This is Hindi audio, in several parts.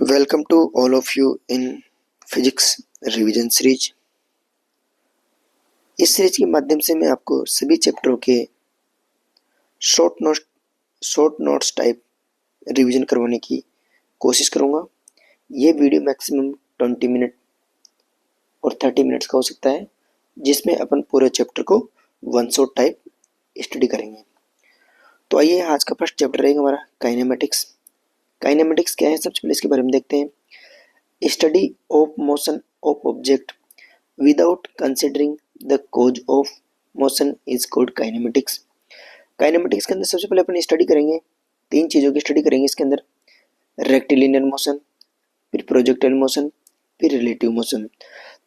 Welcome to all of you in physics revision series. इस सीरीज के माध्यम से मैं आपको सभी चैप्टरों के शॉर्ट नोट्स टाइप रिवीजन करवाने की कोशिश करूंगा। ये वीडियो मैक्सिमम 20 मिनट और 30 मिनट्स का हो सकता है, जिसमें अपन पूरे चैप्टर को वन शॉट टाइप स्टडी करेंगे। तो आइए, आज का फर्स्ट चैप्टर रहेगा हमारा काइनेमेटिक्स। काइनेमेटिक्स क्या है, सबसे पहले इसके बारे में देखते हैं। Study of motion of object without considering the cause of motion is called kinematics। Kinematics के अंदर सबसे पहले अपन स्टडी करेंगे, तीन चीज़ों की स्टडी करेंगे इसके अंदर। रेक्टिलिनियर मोशन, फिर प्रोजेक्टाइल मोशन, फिर रिलेटिव मोशन।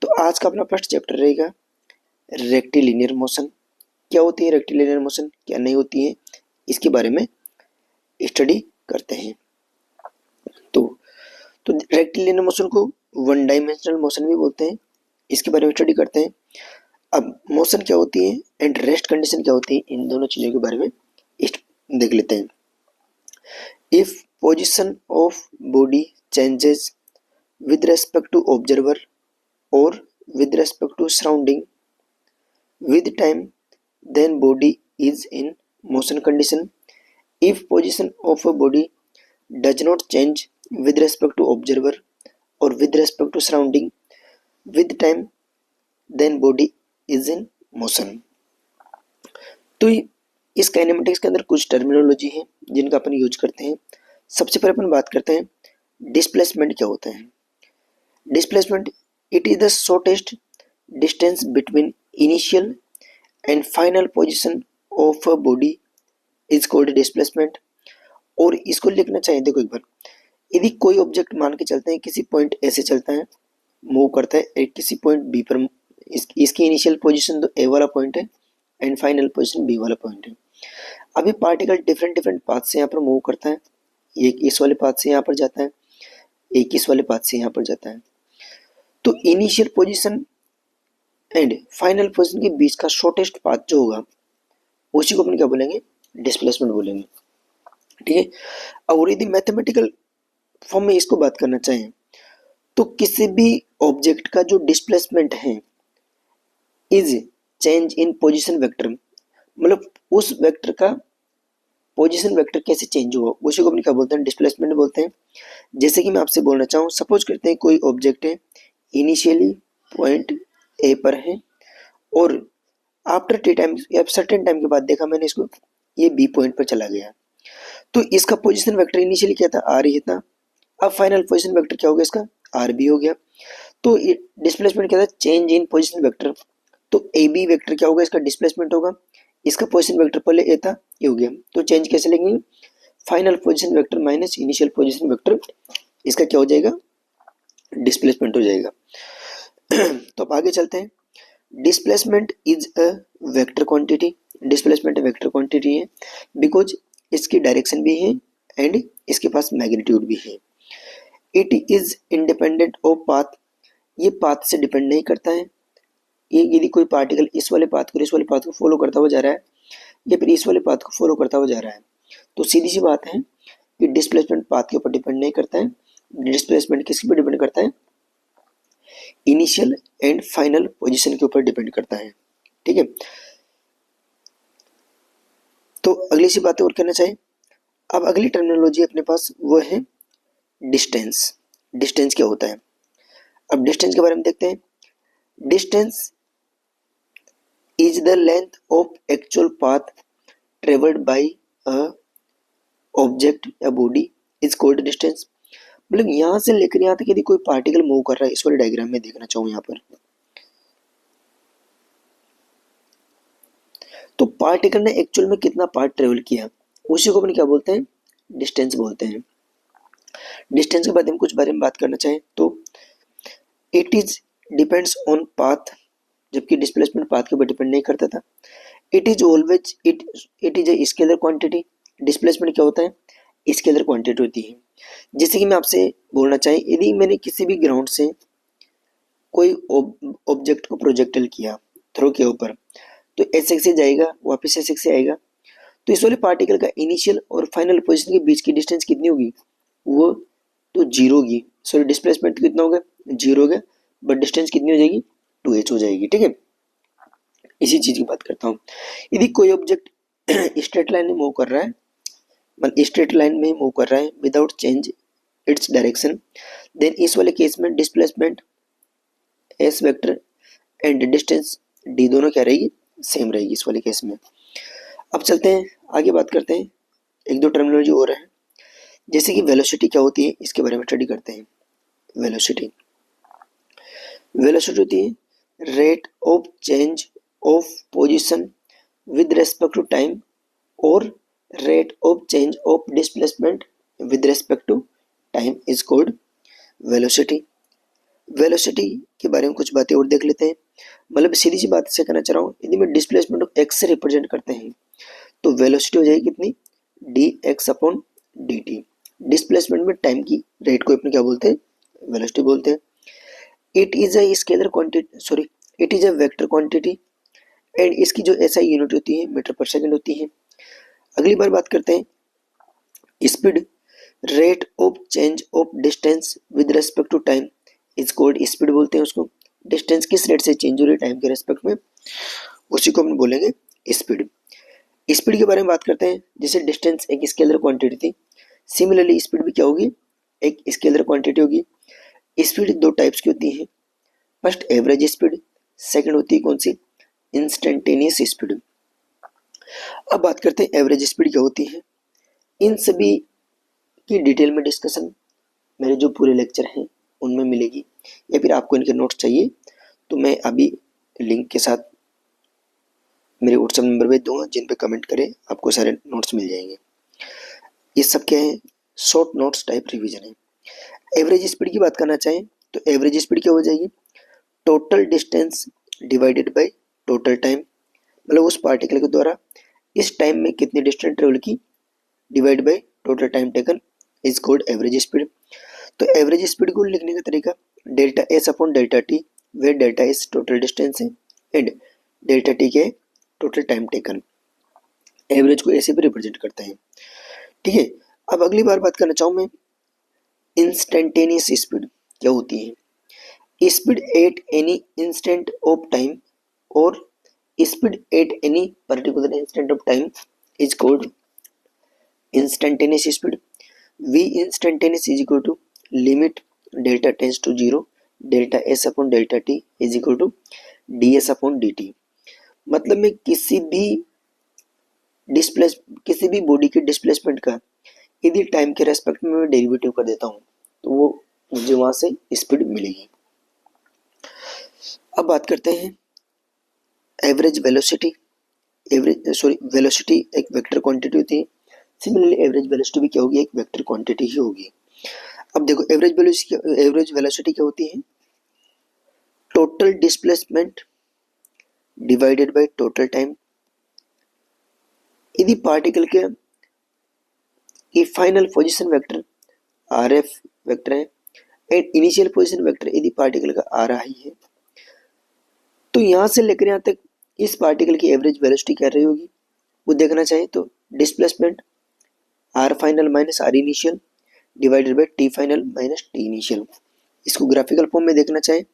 तो आज का अपना फर्स्ट चैप्टर रहेगा रेक्टिलिनियर मोशन। क्या होती है रेक्टिलिनियर मोशन, क्या नहीं होती है, इसके बारे में स्टडी करते हैं। तो रेक्टिलिनियर मोशन को वन डायमेंशनल मोशन भी बोलते हैं, इसके बारे में स्टडी करते हैं। अब मोशन क्या होती है एंड रेस्ट कंडीशन क्या होती है, इन दोनों चीज़ों के बारे में देख लेते हैं। If position of body changes with respect to observer और with respect to surrounding with time, then body is in motion condition. If position of a body does not change with respect to observer or with respect to surrounding with time, then body is in motion। तो इस काइनेमेटिक्स के अंदर कुछ टर्मिनोलॉजी है जिनका अपन यूज करते हैं। सबसे पहले अपन बात करते हैं डिस्प्लेसमेंट क्या होता है। Displacement, it is the shortest distance between initial and final position of a body is called displacement. और इसको लिखना चाहिए, देखो एक बार, यदि कोई ऑब्जेक्ट मान के चलते हैं किसी पॉइंट ए से चलता है, मूव करता है किसी पॉइंट बी पर, इसकी इनिशियल पोजीशन तो ए वाला पॉइंट है एंड फाइनल पोजीशन बी वाला पॉइंट है। अभी पार्टिकल डिफरेंट पाथ से यहाँ पर मूव करता है, एक इस वाले पाथ से यहाँ पर जाता है, एक इस वाले पाथ से यहाँ पर जाता है। तो initial position and final position के बीच का शॉर्टेस्ट पाथ जो होगा उसी को अपन क्या बोलेंगे, डिस्प्लेसमेंट बोलेंगे। ठीक है। और यदि मैथमेटिकल फॉर्म में इसको बात करना चाहें तो किसी भी ऑब्जेक्ट का जो डिस्प्लेसमेंट है is change in position vector, मतलब उस वेक्टर का पोजीशन वेक्टर कैसे चेंज हुआ उसी को अपन क्या बोलते हैं, डिस्प्लेसमेंट बोलते हैं। जैसे कि मैं आपसे बोलना चाहूँ, सपोज करते हैं कोई ऑब्जेक्ट है, इनिशियली पॉइंट ए पर है और आफ्टर टी टाइम या सर्टेन टाइम के बाद देखा मैंने इसको, ये बी पॉइंट पर चला गया। तो इसका पोजीशन वेक्टर इनिशियली क्या था, आर ही था। अब फाइनल पोजीशन वेक्टर क्या हो गया, इसका आर बी हो गया। तो डिस्प्लेसमेंट क्या था, चेंज इन पोजीशन वेक्टर। तो ए बी वेक्टर क्या होगा, इसका डिस्प्लेसमेंट होगा। इसका पोजीशन वेक्टर पहले ए था, ये हो गया। तो चेंज कैसे लेंगे, final position vector minus initial position vector, इसका क्या हो जाएगा, डिस्प्लेसमेंट हो जाएगा। तो अब आगे चलते हैं। Displacement is a vector quantity. Displacement vector quantity है बिकॉज इसकी डायरेक्शन भी है एंड इसके पास मैग्नीट्यूड भी है। It is independent of path, ये पाथ से डिपेंड नहीं करता है। ये यदि कोई पार्टिकल इस वाले पाथ को इस वाले पाथ को फॉलो करता हुआ जा रहा है या फिर इस वाले पाथ को फॉलो करता हुआ जा रहा है, तो सीधी सी बात है कि डिस्प्लेसमेंट पाथ के ऊपर डिपेंड नहीं करता है। डिस्प्लेसमेंट किसके ऊपर डिपेंड करता है, इनिशियल एंड फाइनल पोजीशन के ऊपर डिपेंड करता है। ठीक है। तो अगली सी बातें और करना चाहिए। अब अगली टर्मिनोलॉजी अपने पास वो है डिस्टेंस। डिस्टेंस क्या होता है, अब डिस्टेंस के बारे में देखते हैं। Distance is the length of actual path travelled by a object या बॉडी इज कॉल्ड डिस्टेंस। मतलब यहाँ से लेकर यहाँ तक यदि कोई पार्टिकल मूव कर रहा है, इस वाले डायग्राम में देखना चाहूँ यहाँ पर, तो पार्टिकल ने एक्चुअल में कितना पार्ट ट्रेवल किया उसी को अपन क्या बोलते हैं, डिस्टेंस बोलते हैं। डिस्टेंस के बारे में कुछ बारे में बात करना चाहें तो it is depends on path, जबकि डिस्प्लेसमेंट पाथ के ऊपर डिपेंड नहीं करता था। It is always it is a scalar quantity. Displacement क्या होता है, स्केलर क्वांटिटी होती है। जैसे कि मैं आपसे बोलना चाहें, यदि मैंने किसी भी ग्राउंड से कोई ऑब्जेक्ट को प्रोजेक्टाइल किया, थ्रो किया ऊपर, तो एस एक्स से जाएगा, वापस एस एक्स से आएगा। तो इस वाले पार्टिकल का इनिशियल और फाइनल पोजीशन के बीच की डिस्टेंस कितनी होगी, वो तो जीरो होगी, सॉरी डिस्प्लेसमेंट कितना हो गया, जीरो हो गया, बट डिस्टेंस कितनी हो जाएगी, 2h हो जाएगी। ठीक है, इसी चीज की बात करता हूँ। यदि कोई ऑब्जेक्ट स्ट्रेट लाइन में मूव कर रहा है, मतलब स्ट्रेट लाइन में मूव कर रहा है without change its direction, then इस वाले केस में displacement S vector and distance D दोनों क्या रहेगी, सेम रहेगी इस वाले केस में। अब चलते हैं आगे, बात करते हैं एक दो टर्मिनोलॉजी और है, जैसे कि वेलोसिटी क्या होती है इसके बारे में स्टडी करते हैं। वेलोसिटी वेलोसिटी होती है rate of change of position with respect to time और rate of change of displacement with respect to time is called velocity. Velocity के बारे में कुछ बातें और देख लेते हैं। मतलब सीधी सी बात से कहना चाह रहा हूँ, यदि मैं डिस्प्लेसमेंट ऑफ एक्स से रिप्रेजेंट करते हैं तो वेलोसिटी हो जाएगी कितनी, D X upon D T. Displacement में टाइम की रेट को अपने क्या बोलते हैं, वेलोसिटी बोलते हैं। It is a scalar quantity, sorry it is a vector quantity and इसकी जो एसआई यूनिट होती है मीटर पर सेकंड होती है। अगली बार बात करते हैं speed, rate of change of distance with respect to time is called speed बोलते हैं उसको। डिस्टेंस किस रेट से चेंज हो रही है टाइम के रेस्पेक्ट में, उसी को हम बोलेंगे स्पीड। स्पीड के बारे में बात करते हैं, जैसे डिस्टेंस एक स्केलर क्वांटिटी थी, सिमिलरली स्पीड भी क्या होगी, एक स्केलर क्वांटिटी होगी। स्पीड दो टाइप्स की होती है, फर्स्ट एवरेज स्पीड, सेकंड होती है कौन सी, इंस्टेंटेनियस स्पीड। अब बात करते हैं एवरेज स्पीड क्या होती है। इन सभी की डिटेल में डिस्कशन मेरे जो पूरे लेक्चर हैं उनमें मिलेगी, या फिर आपको इनके नोट्स चाहिए तो मैं अभी लिंक के साथ मेरे व्हाट्सएप नंबर भेज दूंगा, जिन पे कमेंट करें आपको सारे नोट्स मिल जाएंगे। ये सब क्या है, शॉर्ट नोट्स टाइप रिवीजन है। एवरेज स्पीड की बात करना चाहें तो एवरेज स्पीड क्या हो जाएगी, total distance divided by total time, मतलब उस पार्टिकल के द्वारा इस टाइम में कितनी डिस्टेंस ट्रेवल की divide by total time taken is called average speed. तो एवरेज स्पीड को लिखने का तरीका delta S upon delta T, वे डेल्टा एस टोटल डिस्टेंस है एंड डेल्टा टी के टोटल टाइम टेकन। एवरेज को ऐसे भी रिप्रेजेंट करते हैं। ठीक है, अब अगली बार बात करना चाहूँ मैं इंस्टेंटेनियस स्पीड क्या होती है। Speed at any instant of time और speed at any particular instant of time is called instantaneous speed. V instantaneous is equal to limit delta tends to zero delta S upon delta T is equal to D S upon D T. मतलब मैं किसी भी बॉडी के डिस्प्लेसमेंट का यदि टाइम के रेस्पेक्ट में मैं डेरिवेटिव कर देता हूँ तो वो मुझे वहां से स्पीड मिलेगी। अब बात करते हैं एवरेज वेलोसिटी। वेलोसिटी एक वेक्टर क्वांटिटी होती है, सिमिलरली एवरेज वेलोसिटी भी क्या होगी, एक वेक्टर क्वांटिटी ही होगी। अब देखो एवरेज वेलोसिटी क्या होती है, total displacement divided by total time. यदि पार्टिकल के ये final position vector R F vector है एंड इनिशियल पोजीशन वेक्टर यदि पार्टिकल का आर आई है, तो यहाँ से लेकर यहाँ तक इस पार्टिकल की एवरेज वेलोसिटी क्या रही होगी वो देखना चाहिए। तो displacement R final minus R initial divided by T final minus T initial. इसको ग्राफिकल फॉर्म में देखना चाहिए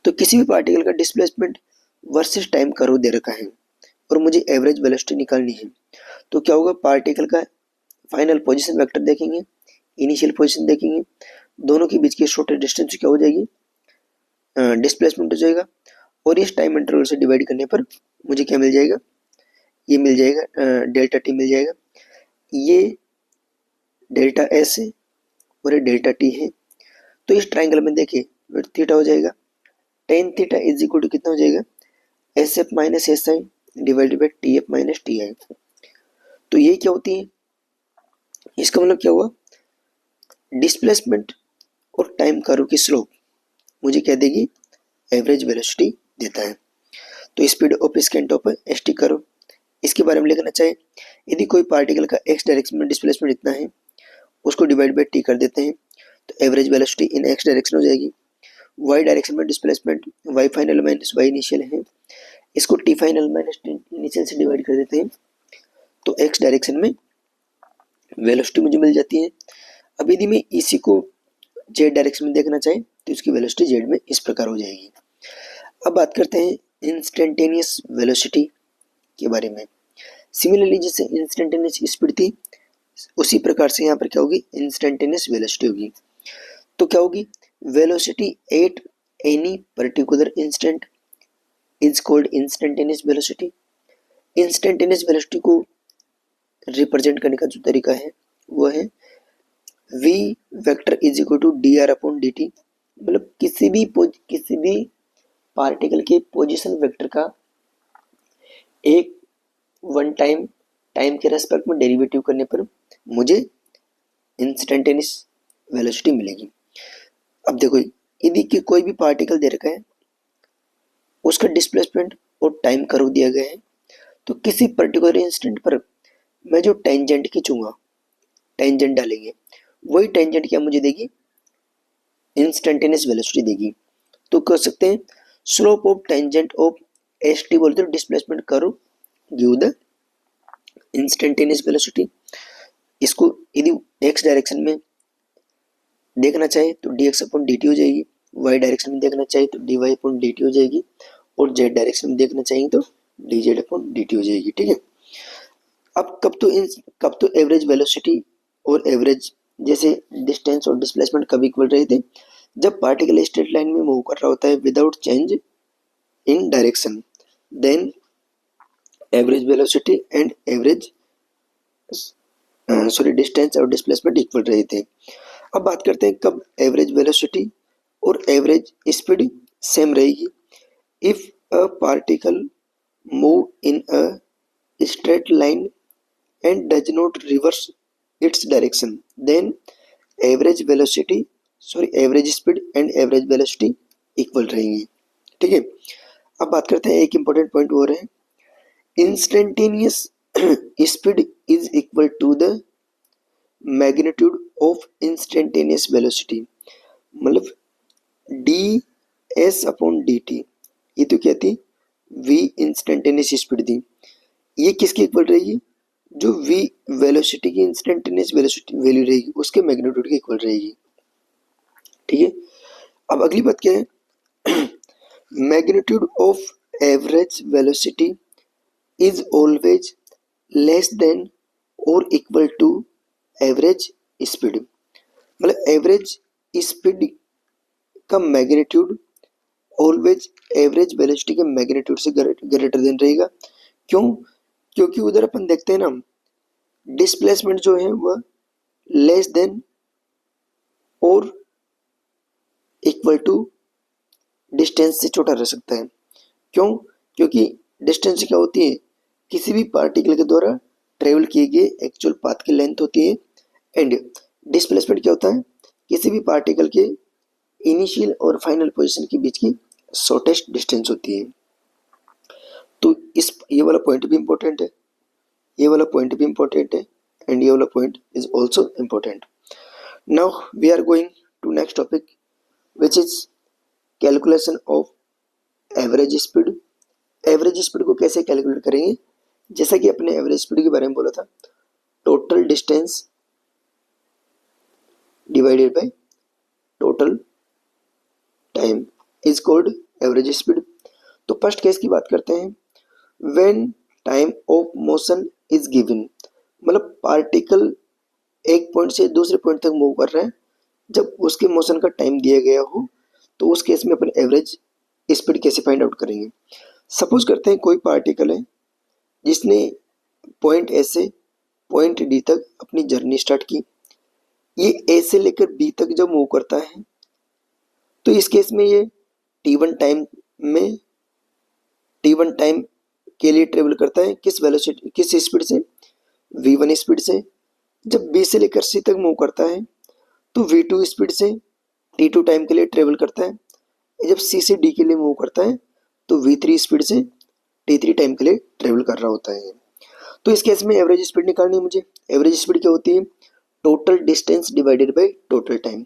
तो किसी भी पार्टिकल का डिस्प्लेसमेंट वर्सेस टाइम कर्व दे रखा है और मुझे एवरेज वेलोसिटी निकालनी है, तो क्या होगा, पार्टिकल का फाइनल पोजीशन वेक्टर देखेंगे, इनिशियल पोजीशन देखेंगे, दोनों के बीच की शॉर्टेस्ट डिस्टेंस क्या हो जाएगी, डिस्प्लेसमेंट हो जाएगा, और इस टाइम इंटरवल से डिवाइड करने पर मुझे क्या मिल जाएगा, ये मिल जाएगा डेल्टा टी मिल जाएगा। ये डेल्टा एस है और ये डेल्टा टी है। तो इस ट्राइंगल में देखिए थीटा हो जाएगा, tan theta is equal to कितना हो जाएगा, S F minus S I divided by T F minus T I. तो ये क्या होती है, इसका मतलब क्या हुआ, डिस्प्लेसमेंट और टाइम कर्व की स्लोप मुझे क्या देगी, एवरेज वेलोसिटी देता है। तो speed of scent of S T curve, इसके बारे में लिखना चाहे यदि कोई पार्टिकल का एक्स डायरेक्शन में डिस्प्लेसमेंट इतना है उसको डिवाइड बाई टी कर देते हैं तो average velocity in X direction हो जाएगी। वाई डायरेक्शन में displacement Y final minus Y initial है, इसको T final minus T initial से डिवाइड कर देते हैं तो एक्स डायरेक्शन में वेलोसिटी मुझे मिल जाती है। अब यदि मैं इसी को जेड डायरेक्शन में देखना चाहे तो इसकी वेलोसिटी जेड में इस प्रकार हो जाएगी। अब बात करते हैं इंस्टेंटेनियस वेलोसिटी के बारे में। सिमिलरली जैसे इंस्टेंटेनियस स्पीड थी उसी प्रकार से यहाँ पर क्या होगी, इंस्टेंटेनियस वेलोसिटी होगी। तो क्या होगी, velocity at any particular instant is called instantaneous velocity. Instantaneous velocity को रिप्रेजेंट करने का जो तरीका है वो है v vector is equal to D R upon D T. मतलब किसी भी पार्टिकल के पोजीशन वेक्टर का एक वन टाइम के रेस्पेक्ट में डेरिवेटिव करने पर मुझे इंस्टेंटेनियस वेलोसिटी मिलेगी। अब देखो, यदि कि कोई भी पार्टिकल दे रखा है, उसका डिस्प्लेसमेंट और टाइम कर्व दिया गया है, तो किसी पर्टिकुलर इंस्टेंट पर मैं जो टेंजेंट खींचूंगा, टेंजेंट डालेंगे, वही टेंजेंट क्या मुझे देगी, इंस्टेंटेनियस वेलोसिटी देगी। तो कह सकते हैं slope of tangent of S T बोलते हो displacement curve give the instantaneous velocity. इसको यदि एक्स डायरेक्शन में देखना चाहे तो D X upon D T हो जाएगी, वाई डायरेक्शन में देखना चाहिए तो D Y upon D T हो जाएगी, और जेड डायरेक्शन में देखना चाहिए तो D Z upon D T हो जाएगी। ठीक है। अब कब तो एवरेज वेलोसिटी और एवरेज जैसे डिस्टेंस और डिस्प्लेसमेंट कब इक्वल रहे थे, जब पार्टिकल स्ट्रेट लाइन में मूव कर रहा होता है without change in direction, then average velocity and average distance और डिस्प्लेसमेंट इक्वल रहे थे। अब बात करते हैं कब एवरेज वेलोसिटी और एवरेज स्पीड सेम रहेगी। If a particle move in a straight line and does not reverse its direction, then average speed and average velocity equal रहेंगी। ठीक है। अब बात करते हैं एक important point और है, instantaneous speed is equal to the magnitude of instantaneous velocity। मतलब ds अपॉन dt, ये तो क्या थी, v इंस्टेंटेनियस स्पीड थी, ये किसके इक्वल रहेगी, जो v वेलोसिटी की इंस्टेंटेनियस वेलोसिटी वैल्यू रहेगी उसके मैग्नीट्यूड के इक्वल रहेगी। ठीक है। अब अगली बात क्या है, magnitude of average velocity is always less than और इक्वल टू एवरेज स्पीड। मतलब एवरेज स्पीड का मैग्नीट्यूड ऑलवेज एवरेज वेलोसिटी के मैग्नीट्यूड से ग्रेटर देन रहेगा। क्यों? क्योंकि उधर अपन देखते हैं ना, डिस्प्लेसमेंट जो है वह लेस देन और इक्वल टू डिस्टेंस से छोटा रह सकता है। क्यों? क्योंकि डिस्टेंस क्या होती है, किसी भी पार्टिकल के द्वारा ट्रेवल किए गए एक्चुअल पाथ की लेंथ होती है, एंड डिस्प्लेसमेंट क्या होता है, किसी भी पार्टिकल के इनिशियल और फाइनल पोजीशन के बीच की शॉर्टेस्ट डिस्टेंस होती है। तो ये वाला पॉइंट भी इंपॉर्टेंट है, ये वाला पॉइंट भी इंपॉर्टेंट है, एंड ये वाला point is also important. Now we are going to next topic which is calculation of average speed. Average speed को कैसे कैलकुलेट करेंगे, जैसा कि अपने एवरेज स्पीड के बारे में बोला था, total distance divided by total time is called average speed. तो फर्स्ट केस की बात करते हैं, when time of motion is given, मतलब पार्टिकल एक पॉइंट से दूसरे पॉइंट तक मूव कर रहा है, जब उसके मोशन का टाइम दिया गया हो, तो उस केस में अपन एवरेज स्पीड कैसे फाइंड आउट करेंगे। सपोज करते हैं कोई पार्टिकल है जिसने पॉइंट ए से पॉइंट डी तक अपनी जर्नी स्टार्ट की, ये ए से लेकर बी तक जब मूव करता है, तो इस केस में ये t1 टाइम के लिए ट्रेवल करता है किस वेलोसिटी, किस स्पीड से, v1 स्पीड से। जब b से लेकर c तक मूव करता है तो v2 स्पीड से t2 टाइम के लिए ट्रेवल करता है। जब c से d के लिए मूव करता है तो v3 स्पीड से t3 टाइम के लिए ट्रेवल कर रहा होता है। तो इस केस में एवरेज स्पीड निकालनी है मुझे। एवरेज स्पीड क्या होती है, total distance divided by total time.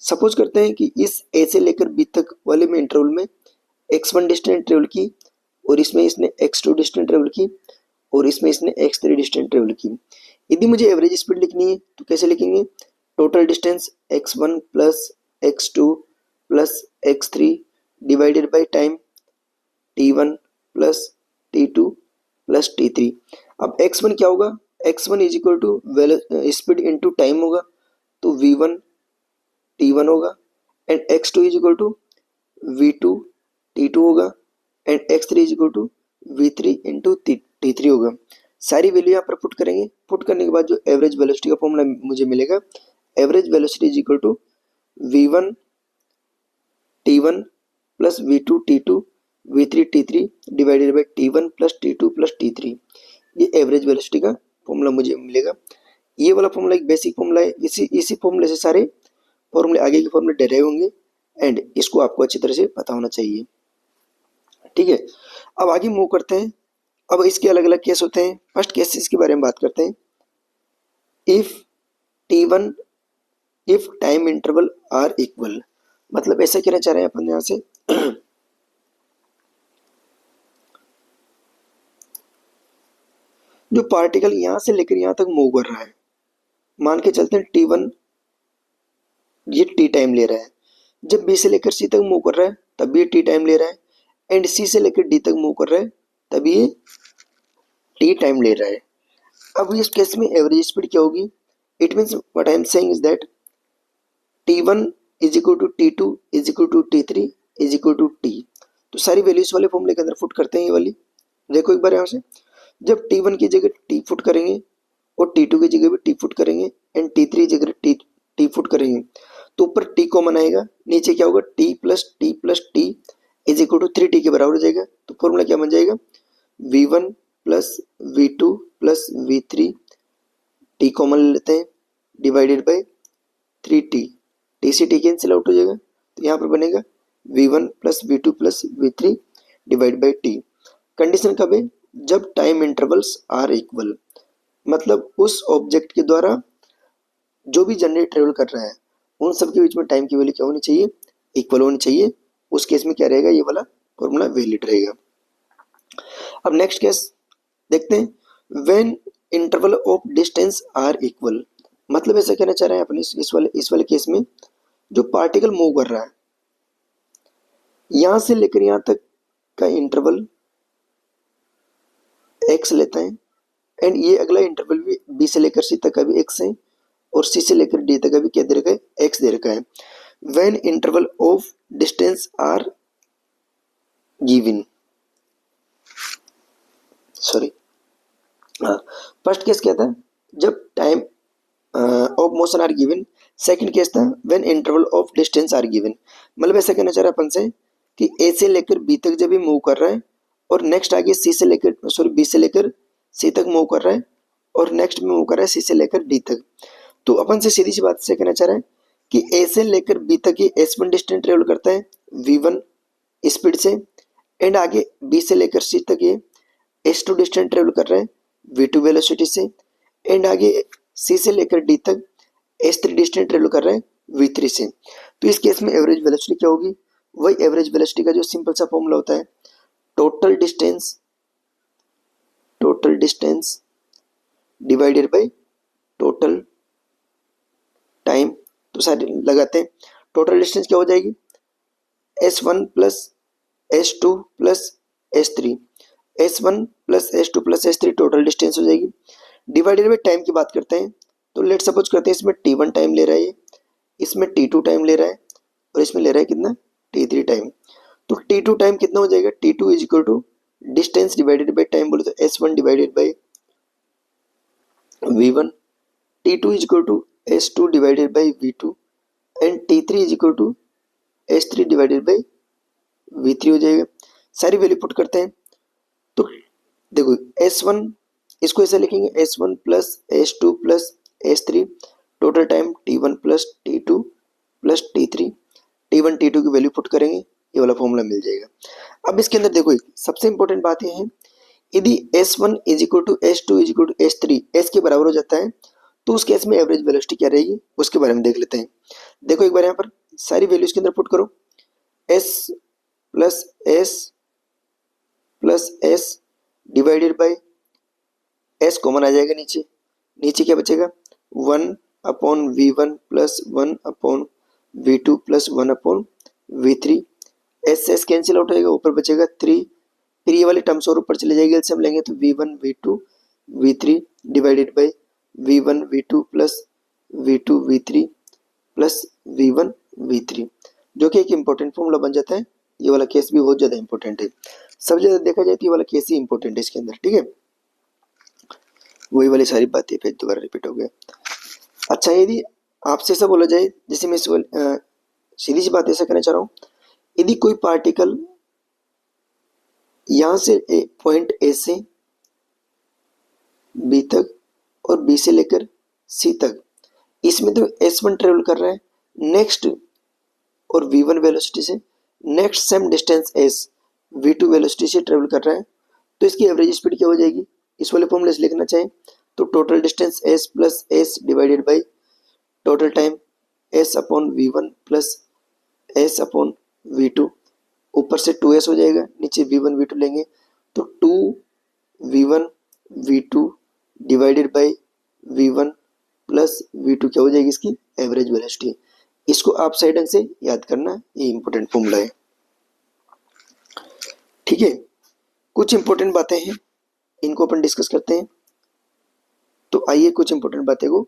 Suppose करते हैं कि इस ए से लेकर बी तक वाले में इंटरवल में x1 डिस्टेंस ट्रेवल की, और इसमें इसने x2 डिस्टेंस ट्रेवल की, और इसमें इसने x3 डिस्टेंस ट्रेवल की। यदि मुझे एवरेज स्पीड लिखनी है तो कैसे लिखेंगे, total distance x1 plus x2 plus x3 divided by time t1 plus t2 plus t3। अब x1 क्या होगा, x1 is equal to speed into time होगा, तो v1 t1 होगा, and x2 is equal to v2 t2 होगा, and x3 is equal to v3 into t3 होगा। सारी वैल्यू यहाँ पर पुट करेंगे। पुट करने के बाद जो एवरेज वेलोसिटी का फॉर्मूला मुझे मिलेगा, average velocity is equal to v1 t1 plus v2 t2 v3 t3 divided by t1 plus t2 plus t3। ये एवरेज वेलोसिटी का फॉर्मूला मुझे मिलेगा। ये वाला फॉर्मूला एक बेसिक फॉर्मूला है। इसी फॉर्मूले से सारे फॉर्मूले आगे के फॉर्मूले डेराइव होंगे, एंड इसको आपको अच्छी तरह से पता होना चाहिए। ठीक है, अब आगे मूव करते हैं। अब इसके अलग अलग केस होते हैं। फर्स्ट केसेस के बारे में बात करते हैं। If t1 if time interval are equal, मतलब ऐसा कहना चाह रहे हैं अपन यहाँ से जो पार्टिकल यहाँ से लेकर यहाँ तक मूव कर रहा है, मान के चलते हैं t1 ये t टाइम ले रहा है, जब b से लेकर c तक मूव कर रहा है तब ये t टाइम ले रहा है, एंड c से लेकर d तक मूव कर रहा है तब ये t टाइम ले रहा है। अब इस केस में एवरेज स्पीड क्या होगी? It means what I am saying is that t1 is equal to t2 is equal to t3 is equal to t। तो सारी वैल्यूज वाले फॉर्मूले के अंदर फुट करते हैं ये वाली। देखो एक बार यहाँ से, जब t1 की जगह t फुट करेंगे और t2 की जगह भी t फुट करेंगे एंड t3 की जगह t फुट करेंगे, तो ऊपर t कॉमन आएगा, नीचे क्या होगा t plus t is equal to 3t के बराबर हो जाएगा। तो फॉर्मूला क्या बन जाएगा, v1 plus v2 plus v3 t common लेते हैं डिवाइडेड बाई 3t, t से t कैंसिल आउट हो जाएगा, तो यहाँ पर बनेगा v1 plus v2 plus v3 divide by t। Condition कब है, जब टाइम इंटरवल्स आर इक्वल, मतलब उस ऑब्जेक्ट के द्वारा जो भी जनरेट ट्रेवल कर रहा है उन सब के बीच में टाइम की वैल्यू क्या होनी चाहिए, इक्वल होनी चाहिए। उस केस में क्या रहेगा, ये वाला फॉर्मूला वैलिड रहेगा। अब नेक्स्ट केस देखते हैं, when interval of distance are equal, मतलब ऐसा कहना चाह रहे हैं अपन इस वाले केस में जो पार्टिकल मूव कर रहा है यहां से लेकर यहां तक का इंटरवल x लेता है, एंड ये अगला इंटरवल भी b से लेकर c तक का भी x है, और c से लेकर d तक का भी क्या दे रखा है, x दे रखा है। When interval of distance are given, sorry first case क्या था, जब time of motion are given. Second case था when interval of distance are given, मतलब ऐसा कहना चाह रहा है अपन से कि a से लेकर b तक जब भी मूव कर रहा है और नेक्स्ट आगे b से लेकर c तक मूव कर रहा है और नेक्स्ट में मूव कर रहा है c से लेकर d तक, तो अपन से सीधी सी बात से कहना चाह रहा है कि a से लेकर b तक ये s1 डिस्टेंस ट्रेवल करता है v1 स्पीड से, एंड आगे b से लेकर c तक ये s2 डिस्टेंस ट्रेवल कर रहा है v2 वेलोसिटी से, एंड आगे c से लेकर d तक s3 डिस्टेंस ट्रेवल कर रहा है v3 से। तो इस केस में एवरेज वेलोसिटी क्या होगी, वही एवरेज वेलोसिटी का जो सिंपल सा फॉर्मूला होता है, total distance divided by total time. तो सारे लगाते हैं, टोटल डिस्टेंस क्या हो जाएगी, s1 plus s2 plus s3, s1 plus s2 plus s3 total distance हो जाएगी, डिवाइडेड बाय टाइम की बात करते हैं। तो लेट सपोज करते हैं इसमें t1 टाइम ले रहा है, इसमें t2 टाइम ले रहा है, और इसमें ले रहा है कितना, t3 टाइम। तो t2 टाइम कितना हो जाएगा, t2 is equal to distance divided by time, बोले तो s1 divided by v1, t2 is equal to s2 divided by v2, and t3 is equal to s3 divided by v3 हो जाएगा। सारी वैल्यू पुट करते हैं, तो देखो s1 इसको ऐसा लिखेंगे s1 plus s2 plus s3 total time t1 plus t2 plus t3, t1 t2 की वैल्यू पुट करेंगे, ये वाला फॉर्मूला मिल जाएगा। अब इसके अंदर देखो सबसे इंपॉर्टेंट बात ये है, यदि s1 is equal to s2 is equal to s3 s के बराबर हो जाता है, तो उस केस में एवरेज वेलोसिटी क्या रहेगी उसके बारे में देख लेते हैं। देखो एक बार यहाँ पर सारी वैल्यूज के अंदर पुट करो, s plus s divided by s common आ जाएगा, नीचे क्या बचेगा 1 upon V1 plus 1 upon V2 plus 1 upon V3। S cancel out होएगा, ऊपर बचेगा 3, फिर ये वाली टर्म्स और ऊपर चले जाएगी, एलसीएम लेंगे तो V1 V2 V3 divided by V1 V2 plus V2 V3 plus V1 V3, जो कि एक इंपॉर्टेंट फॉर्मूला बन जाता है। ये वाला केस भी बहुत ज़्यादा इंपॉर्टेंट है, सबसे ज़्यादा देखा जाए तो ये वाला केस ही इंपॉर्टेंट है इसके अंदर, ठीक है। वही वाली सारी बातें फिर दोबारा रिपीट हो गया। अच्छा, यदि आपसे ऐसा बोला जाए, जैसे मैं सीधी सी बात ऐसा करना चाह रहा हूँ, यदि कोई पार्टिकल यहाँ से पॉइंट ए से बी तक और बी से लेकर सी तक, इसमें तो S1 ट्रेवल कर रहा है नेक्स्ट और V1 वेलोसिटी से, next same distance S V2 velocity से ट्रेवल कर रहा है, तो इसकी एवरेज स्पीड क्या हो जाएगी, इस वाले फॉर्मूले से लिखना चाहें तो total distance S plus S divided by total time S upon V1 plus S upon V2, ऊपर से 2S हो जाएगा, नीचे V1 V2 लेंगे तो 2V1 V2 divided by V1 plus V2 क्या हो जाएगी इसकी एवरेज वेलोसिटी। इसको आप सही ढंग से याद करना, ये इंपॉर्टेंट फॉर्मूला है, ठीक है। कुछ इंपॉर्टेंट बातें हैं, इनको अपन डिस्कस करते हैं। तो आइए कुछ इंपॉर्टेंट बातें को